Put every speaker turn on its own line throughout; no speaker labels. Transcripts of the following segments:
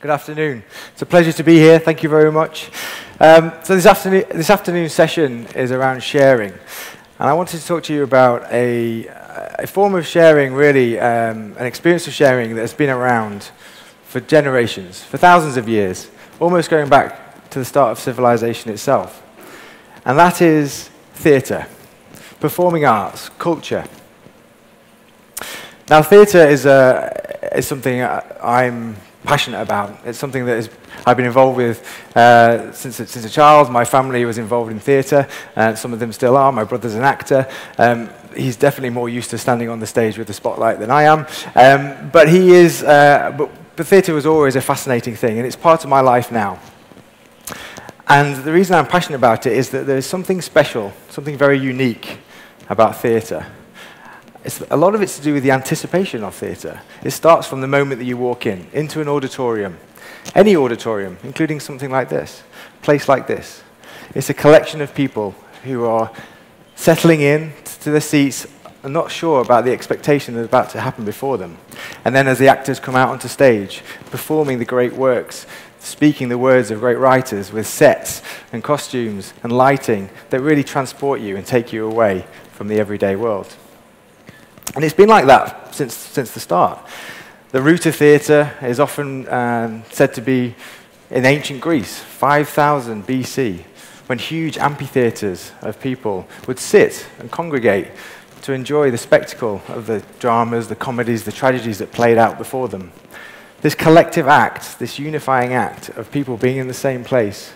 Good afternoon. It's a pleasure to be here. Thank you very much. So this afternoon's session is around sharing. And I wanted to talk to you about a form of sharing, really, an experience of sharing that has been around for generations, for thousands of years, almost going back to the start of civilization itself. And that is theatre, performing arts, culture. Now, theatre is something I'm passionate about. It's something that I've been involved with since a child. My family was involved in theatre, and some of them still are. My brother's an actor. He's definitely more used to standing on the stage with the spotlight than I am. But theatre was always a fascinating thing, and it's part of my life now. And the reason I'm passionate about it is that there's something special, something very unique about theatre. A lot of it's to do with the anticipation of theatre. It starts from the moment that you walk into an auditorium, any auditorium, including something like this, a place like this. It's a collection of people who are settling in to their seats and not sure about the expectation that's about to happen before them. And then as the actors come out onto stage, performing the great works, speaking the words of great writers with sets and costumes and lighting that really transport you and take you away from the everyday world. And it's been like that since the start. The root of theatre is often said to be in ancient Greece, 5000 BC, when huge amphitheatres of people would sit and congregate to enjoy the spectacle of the dramas, the comedies, the tragedies that played out before them. This collective act, this unifying act of people being in the same place,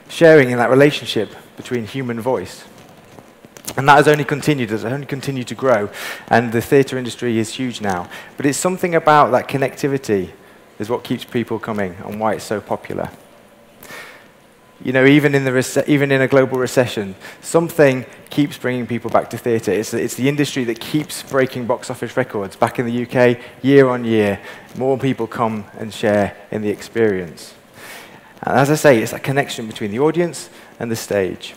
sharing in that relationship between human voice. And that has only continued to grow, and the theatre industry is huge now. But it's something about that connectivity is what keeps people coming and why it's so popular. You know, even in a global recession, something keeps bringing people back to theatre. It's the industry that keeps breaking box office records. Back in the UK, year on year, more people come and share in the experience. And as I say, it's that connection between the audience and the stage.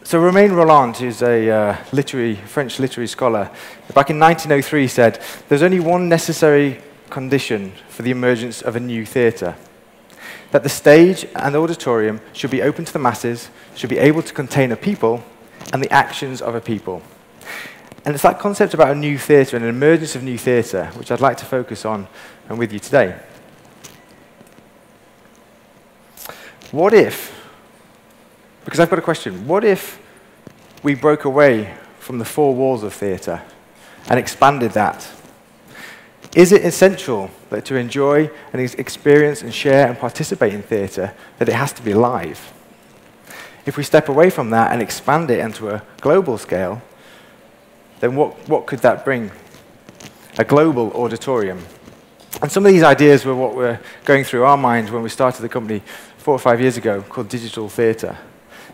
So Romain Rolland, who's a French literary scholar, back in 1903 said, "There's only one necessary condition for the emergence of a new theatre, that the stage and auditorium should be open to the masses, should be able to contain a people and the actions of a people." And it's that concept about a new theatre and an emergence of new theatre which I'd like to focus on and with you today. What if, because I've got a question, what if we broke away from the four walls of theatre and expanded that? Is it essential that to enjoy and experience and share and participate in theatre that it has to be live? If we step away from that and expand it into a global scale, then what could that bring? A global auditorium. And some of these ideas were what were going through our minds when we started the company 4 or 5 years ago, called Digital Theatre.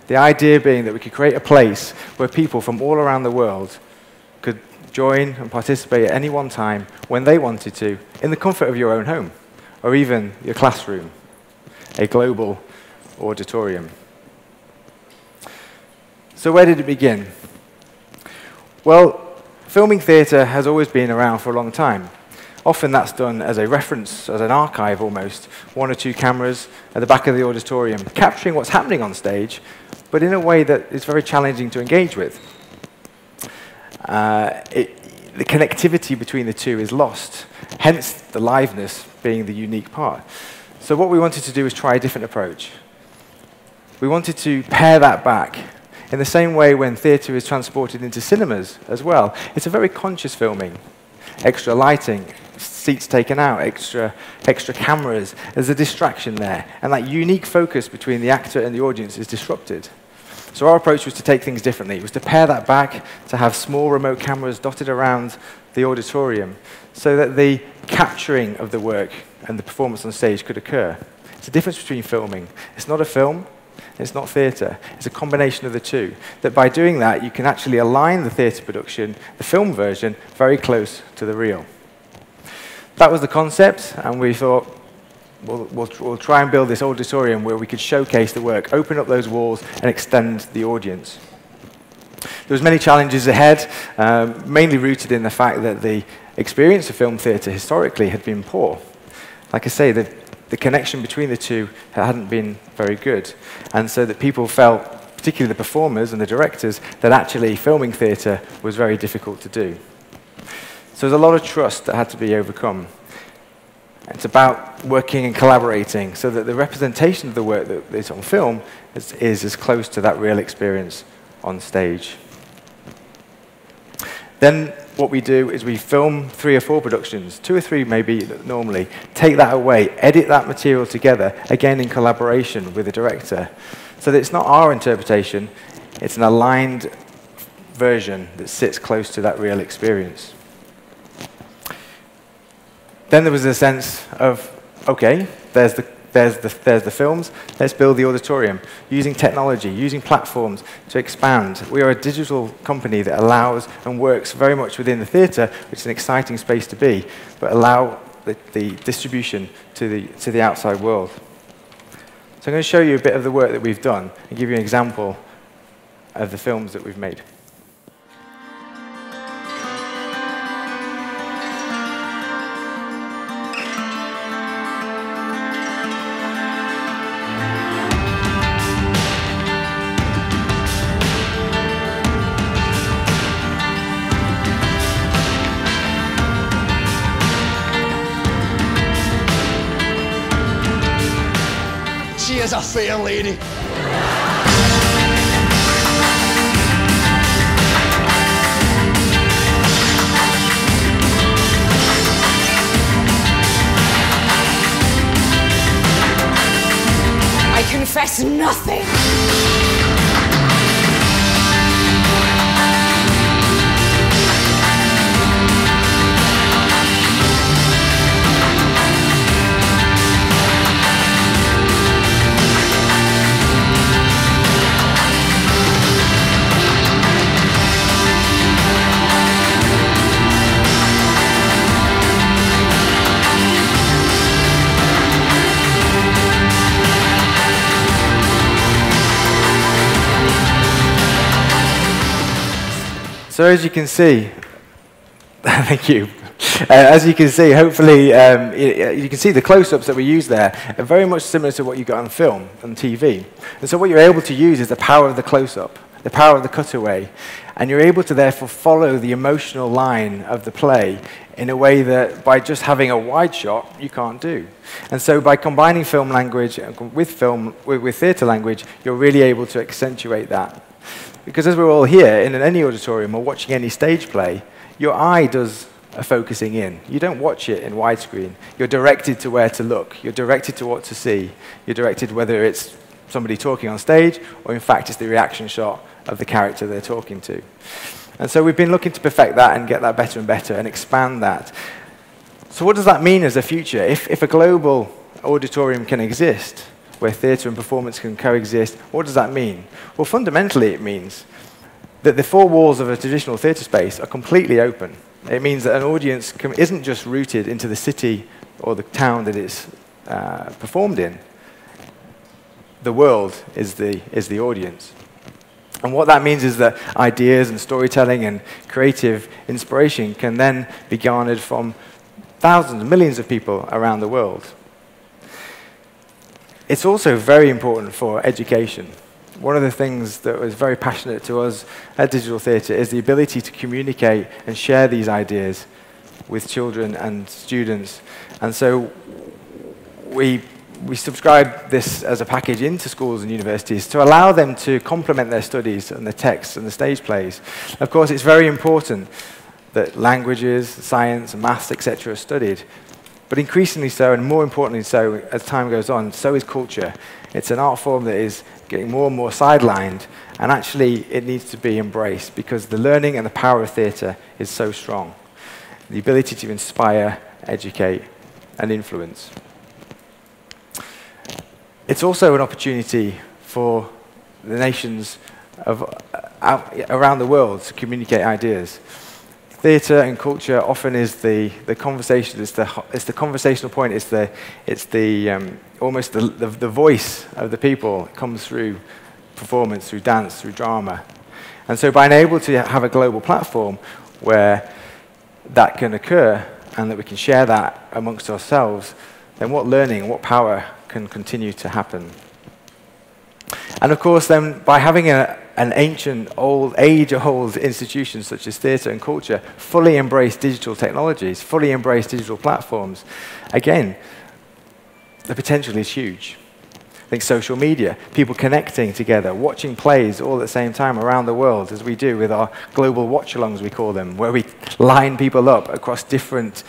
The idea being that we could create a place where people from all around the world could join and participate at any one time when they wanted to, in the comfort of your own home, or even your classroom, a global auditorium. So where did it begin? Well, filming theatre has always been around for a long time. Often that's done as a reference, as an archive almost, 1 or 2 cameras at the back of the auditorium, capturing what's happening on stage, but in a way that is very challenging to engage with. The connectivity between the two is lost, hence the liveness being the unique part. So what we wanted to do was try a different approach. We wanted to pare that back. In the same way when theatre is transported into cinemas as well, it's a very conscious filming. Extra lighting, seats taken out, extra cameras. There's a distraction there. And that unique focus between the actor and the audience is disrupted. So our approach was to take things differently. It was to pare that back, to have small remote cameras dotted around the auditorium so that the capturing of the work and the performance on stage could occur. It's a difference between filming. It's not a film. It's not theatre. It's a combination of the two. That by doing that, you can actually align the theatre production, the film version, very close to the real. That was the concept, and we thought, we'll try and build this auditorium where we could showcase the work, open up those walls, and extend the audience. There was many challenges ahead, mainly rooted in the fact that the experience of film theatre historically had been poor. Like I say, the connection between the two hadn't been very good. And so that people felt, particularly the performers and the directors, that actually filming theatre was very difficult to do. So there's a lot of trust that had to be overcome. It's about working and collaborating so that the representation of the work that is on film is as close to that real experience on stage. Then what we do is we film 3 or 4 productions, 2 or 3 maybe normally, take that away, edit that material together, again in collaboration with the director, so that it's not our interpretation, it's an aligned version that sits close to that real experience. Then there was a sense of, okay, there's the films, let's build the auditorium, using technology, using platforms to expand. We are a digital company that allows and works very much within the theatre, which is an exciting space to be, but allow the distribution to the outside world. So I'm going to show you a bit of the work that we've done and give you an example of the films that we've made.
She is a fair lady.
I confess nothing.
So as you can see, thank you. As you can see, hopefully, you can see the close-ups that we use there are very much similar to what you got on film, on TV. And so what you're able to use is the power of the close-up, the power of the cutaway, and you're able to therefore follow the emotional line of the play in a way that by just having a wide shot, you can't do. And so by combining film language with theatre language, you're really able to accentuate that. Because as we're all here in any auditorium or watching any stage play, your eye does a focusing in. You don't watch it in widescreen. You're directed to where to look. You're directed to what to see. You're directed whether it's somebody talking on stage or in fact it's the reaction shot of the character they're talking to. And so we've been looking to perfect that and get that better and better and expand that. So what does that mean as a future? If a global auditorium can exist, where theatre and performance can coexist, what does that mean? Well, fundamentally it means that the 4 walls of a traditional theatre space are completely open. It means that an audience isn't just rooted into the city or the town that it's performed in. The world is the audience. And what that means is that ideas and storytelling and creative inspiration can then be garnered from thousands, millions of people around the world. It's also very important for education. One of the things that was very passionate to us at Digital Theatre is the ability to communicate and share these ideas with children and students. And so we subscribe this as a package into schools and universities to allow them to complement their studies and the texts and the stage plays. Of course, it's very important that languages, science, and maths, etc. are studied. But increasingly so, and more importantly so, as time goes on, so is culture. It's an art form that is getting more and more sidelined, and actually it needs to be embraced because the learning and the power of theatre is so strong. The ability to inspire, educate, and influence. It's also an opportunity for the nations around the world to communicate ideas. Theatre and culture often is the conversation. It's the conversational point. It's almost the voice of the people. It comes through performance, through dance, through drama, and so by being able to have a global platform where that can occur and that we can share that amongst ourselves, then what learning, what power can continue to happen? And of course, then, by having an ancient, age-old institution such as theatre and culture fully embrace digital technologies, fully embrace digital platforms, again, the potential is huge. I think social media, people connecting together, watching plays all at the same time around the world, as we do with our global watch-alongs, we call them, where we line people up across different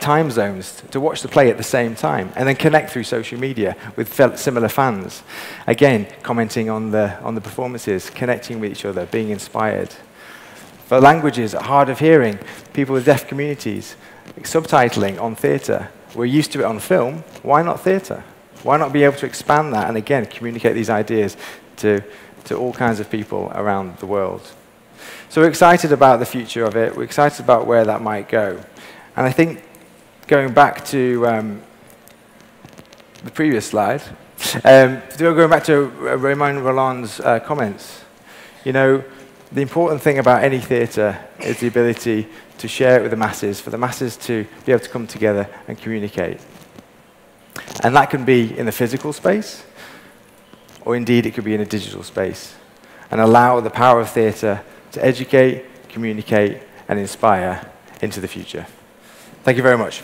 time zones to watch the play at the same time, and then connect through social media with similar fans. Again, commenting on the performances, connecting with each other, being inspired. For languages, hard of hearing, people with deaf communities, subtitling on theatre. We're used to it on film, why not theatre? Why not be able to expand that and, again, communicate these ideas to all kinds of people around the world? So we're excited about the future of it. We're excited about where that might go. And I think, going back to the previous slide, going back to Raymond Rolland's comments, you know, the important thing about any theatre is the ability to share it with the masses, for the masses to be able to come together and communicate. And that can be in the physical space, or indeed it could be in a digital space, and allow the power of theatre to educate, communicate, and inspire into the future. Thank you very much.